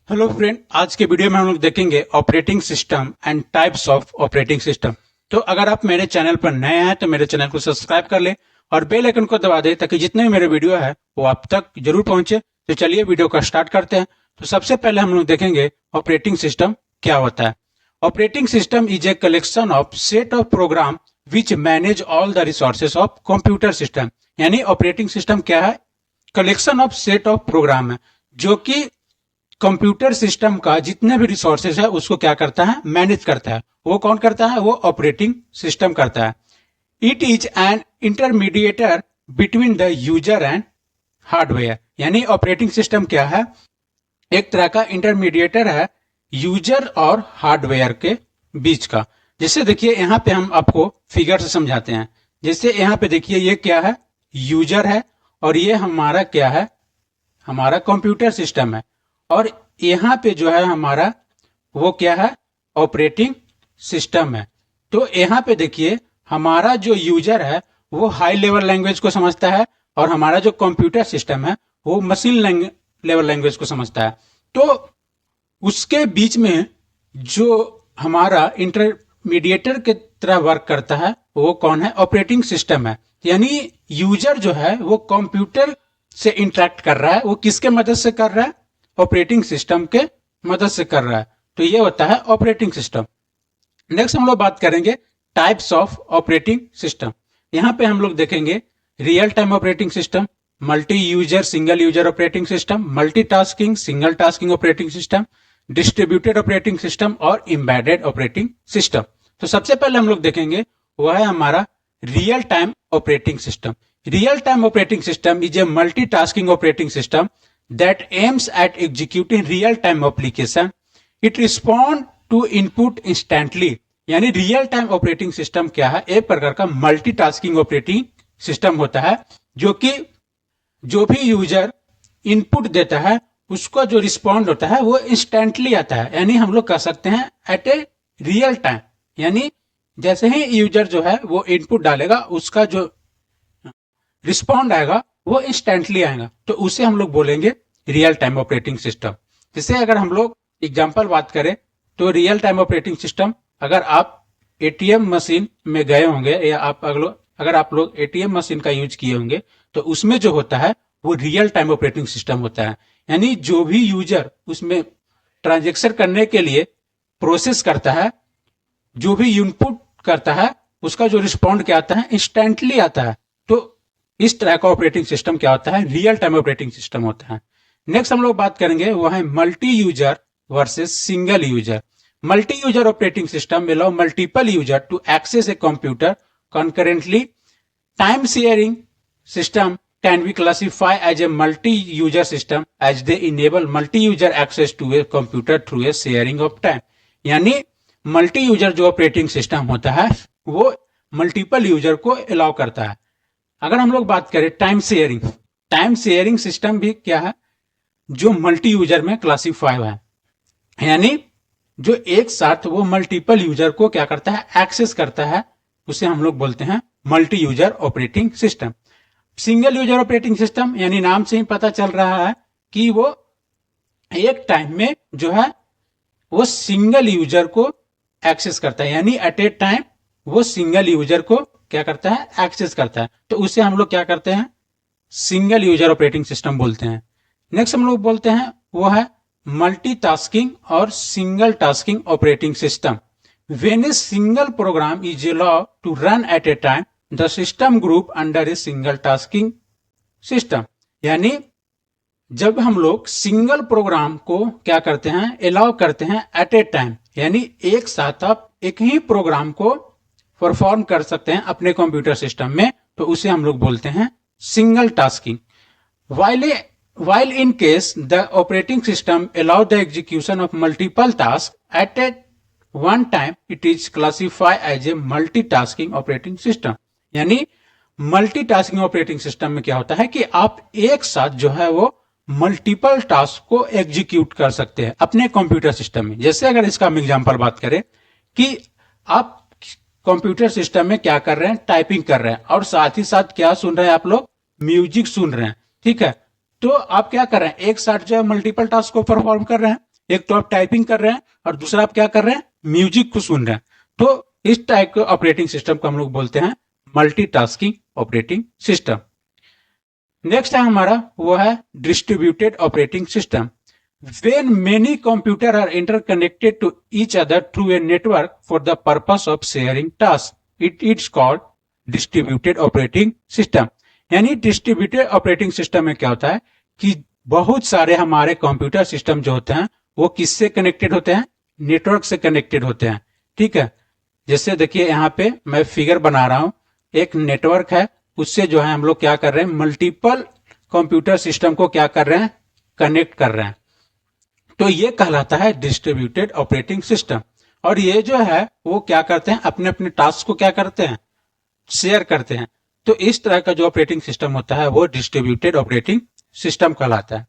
Hello friend, आज के video में हम लोग देखेंगे operating system and types of operating system. तो अगर आप मेरे चैनल पर नए हैं तो मेरे चैनल को सब्सक्राइब कर ले और बेल आइकन को दबा दे ताकि जितने भी मेरे वीडियो है वो आप तक जरूर पहुंचे। तो चलिए वीडियो का स्टार्ट करते हैं। तो सबसे पहले हम लोग देखेंगे ऑपरेटिंग सिस्टम क्या होता है। Operating system is a collection of set of program which manage all the resources of computer system. यानी ऑपरेटिंग सिस्टम क्या है? Collection of set of program है जो कि कंप्यूटर सिस्टम का जितने भी रिसोर्सेज है उसको क्या करता है? मैनेज करता है। वो कौन करता है? वो ऑपरेटिंग सिस्टम करता है। It is an intermediator between the user and hardware. यानी ऑपरेटिंग सिस्टम क्या है? एक तरह का इंटरमीडिएटर है यूजर और हार्डवेयर के बीच का। जैसे देखिए यहाँ पे हम आपको फिगर से समझाते हैं। जैसे यहाँ पे देखिए ये क्या है? यूजर है और ये हमारा क्या है? हमारा कंप्यूटर सिस्टम है। और यहाँ पे जो है हमारा वो क्या है? ऑपरेटिंग सिस्टम है। तो यहाँ पे देखिए हमारा जो यूजर है वो हाई लेवल लैंग्वेज को समझता है और हमारा जो कंप्यूटर सिस्टम है वो मशीन लेवल लैंग्वेज को समझता है। तो उसके बीच में जो हमारा इंटरमीडिएटर के तरह वर्क करता है वो कौन है? ऑपरेटिंग सिस्टम है। यानी यूजर जो है वो कंप्यूटर से इंटरेक्ट कर रहा है। वो किसके मदद से कर रहा है? ऑपरेटिंग सिस्टम के मदद से कर रहा है। तो ये होता है ऑपरेटिंग सिस्टम। नेक्स्ट हम लोग बात करेंगे टाइप्स ऑफ ऑपरेटिंग सिस्टम। यहाँ पे हम लोग देखेंगे real time operating system, multi user single user operating system, multitasking single tasking operating system, distributed operating system और एम्बेडेड ऑपरेटिंग सिस्टम। तो सबसे पहले हम लोग देखेंगे वह है हमारा real time operating system. Real time operating system is A multitasking operating system that aims at executing real-time application. It respond to input instantly. यानी रियल टाइम ऑपरेटिंग सिस्टम क्या है? एक प्रकार का मल्टीटास्किंग ऑपरेटिंग सिस्टम होता है जो कि जो भी यूजर इनपुट देता है उसको जो रिस्पॉन्ड होता है वो इंस्टेंटली आता है। यानी हम लोग कह सकते हैं एट ए रियल टाइम। यानी जैसे ही यूजर जो है वो इनपुट डालेगा उसका जो रिस्पॉन्ड आएगा वो इंस्टेंटली आएगा। तो उसे हम लोग बोलेंगे रियल टाइम ऑपरेटिंग सिस्टम। जैसे अगर हम लोग एग्जांपल बात करें तो रियल टाइम ऑपरेटिंग सिस्टम, अगर आप एटीएम मशीन में गए होंगे या अगर आप लोग एटीएम मशीन का यूज किए होंगे तो उसमें जो होता है वो रियल टाइम ऑपरेटिंग सिस्टम होता है। यानी जो भी यूजर उसमें ट्रांजेक्शन करने के लिए प्रोसेस करता है, जो भी इनपुट करता है उसका जो रिस्पॉन्ड क्या आता है? इंस्टेंटली आता है। तो इस तरह का ऑपरेटिंग सिस्टम क्या होता है? रियल टाइम ऑपरेटिंग सिस्टम होता है। नेक्स्ट हम लोग बात करेंगे वो है multi user versus single user. Multi user operating system allow multiple user to access a computer concurrently. Time sharing system can be classified as a multi-user system as they enable multi-user access to a computer through a sharing of time. यानी multi user जो operating system होता है वो multiple user को allow करता है। अगर हम लोग बात करें टाइम शेयरिंग सिस्टम भी क्या है? जो मल्टी यूजर में क्लासीफाई है। यानी जो एक साथ वो मल्टीपल यूजर को क्या करता है? एक्सेस करता है। उसे हम लोग बोलते हैं multi user operating system. Single user operating system यानी नाम से ही पता चल रहा है कि वो एक टाइम में जो है वो सिंगल यूजर को एक्सेस करता है। यानी एट ए टाइम वो सिंगल यूजर को क्या करता है? एक्सेस करता है। तो उसे हम लोग क्या करते हैं? सिंगल यूजर ऑपरेटिंग सिस्टम बोलते हैं। नेक्स्ट हम लोग बोलते हैं वो है मल्टीटास्किंग और single tasking operating system. When a single program is allowed to run at a time the system group under a single tasking system. यानी जब हम लोग सिंगल प्रोग्राम को क्या करते हैं? अलाउ करते हैं एट ए टाइम। यानी एक साथ आप एक ही प्रोग्राम को परफॉर्म कर सकते हैं अपने कंप्यूटर सिस्टम में, तो उसे हम लोग बोलते हैं single tasking. While in case the operating system allow the execution of multiple tasks at a one time, it is classified as a multitasking operating system. यानी मल्टीटास्किंग ऑपरेटिंग सिस्टम में क्या होता है कि आप एक साथ जो है वो मल्टीपल टास्क को एग्जीक्यूट कर सकते हैं अपने कंप्यूटर सिस्टम में। जैसे अगर इसका हम एग्जांपल बात करें कि आप कंप्यूटर सिस्टम में क्या कर रहे हैं? टाइपिंग कर रहे हैं और साथ ही साथ क्या सुन रहे हैं? आप लोग म्यूजिक सुन रहे हैं। ठीक है, तो आप क्या कर रहे हैं? एक साथ जो है मल्टीपल टास्क को परफॉर्म कर रहे हैं। एक तो आप टाइपिंग कर रहे हैं और दूसरा आप क्या कर रहे हैं, म्यूजिक को सुन रहे हैं। तो इस टाइप के ऑपरेटिंग सिस्टम को हम लोग बोलते हैं मल्टीटास्किंग ऑपरेटिंग सिस्टम। नेक्स्ट है हमारा वो है distributed operating system. When many computers are interconnected to each other through a network for the purpose of sharing tasks, it's called distributed operating system। यानी distributed operating system में क्या होता है कि बहुत सारे हमारे कंप्यूटर सिस्टम जो होते हैं वो किससे कनेक्टेड होते हैं, नेटवर्क से कनेक्टेड होते हैं। ठीक है, जैसे देखिए यहाँ पे मैं फिगर बना रहा हूं, एक नेटवर्क है, उससे जो है हम लोग क्या कर रहे हैं, मल्टीपल कंप्यूटर सिस्टम को क्या कर रहे हैं, कनेक्ट कर रहे हैं। तो ये कहलाता है डिस्ट्रीब्यूटेड ऑपरेटिंग सिस्टम। और ये जो है वो क्या करते हैं, अपने अपने टास्क को क्या करते हैं, शेयर करते हैं। तो इस तरह का जो ऑपरेटिंग सिस्टम होता है वो डिस्ट्रीब्यूटेड ऑपरेटिंग सिस्टम कहलाता है।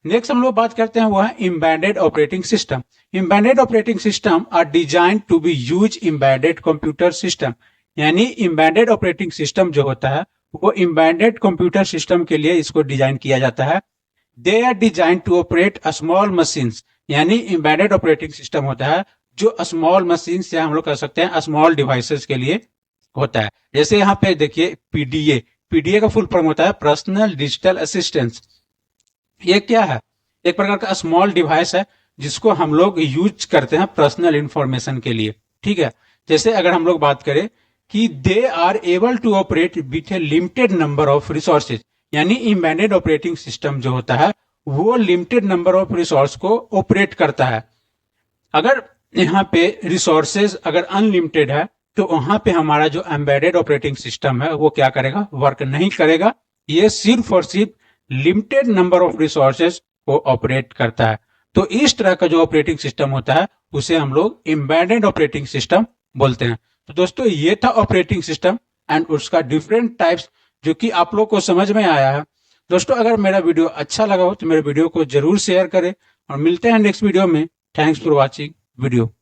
नेक्स्ट हम लोग बात करते हैं वो है embedded operating system. Embedded operating system are design to be use embedded computer system. यानी एम्बेडेड ऑपरेटिंग सिस्टम जो होता है वो एम्बेडेड कंप्यूटर सिस्टम के लिए इसको डिजाइन किया जाता है। They are design to operate small machines. यानी एम्बेडेड ऑपरेटिंग सिस्टम होता है जो स्मॉल मशीन्स या हम लोग कह सकते हैं स्मॉल डिवाइसेस के लिए होता है। जैसे यहाँ पे देखिए पीडीए का फुल फॉर्म होता है पर्सनल डिजिटल असिस्टेंस। ये क्या है, एक प्रकार का स्मॉल डिवाइस है जिसको हम लोग यूज करते हैं पर्सनल इंफॉर्मेशन के लिए। ठीक है, जैसे अगर हम लोग बात करें कि they are able to operate with a limited number of resources. यानी एम्बेडेड ऑपरेटिंग सिस्टम जो होता है वो लिमिटेड नंबर ऑफ रिसोर्स को ऑपरेट करता है। अगर यहाँ पे रिसोर्सेज अगर अनलिमिटेड है तो वहां पे हमारा जो एम्बेडेड ऑपरेटिंग सिस्टम है वो क्या करेगा, वर्क नहीं करेगा। ये सिर्फ और सिर्फ लिमिटेड नंबर ऑफ रिसोर्सेज को ऑपरेट करता है। तो इस तरह का जो ऑपरेटिंग सिस्टम होता है उसे हम लोग एम्बेडेड ऑपरेटिंग सिस्टम बोलते हैं। तो दोस्तों ये था ऑपरेटिंग सिस्टम एंड उसका डिफरेंट टाइप्स जो कि आप लोग को समझ में आया है। दोस्तों अगर मेरा वीडियो अच्छा लगा हो तो मेरे वीडियो को जरूर शेयर करें और मिलते हैं नेक्स्ट वीडियो में। Thanks for watching video.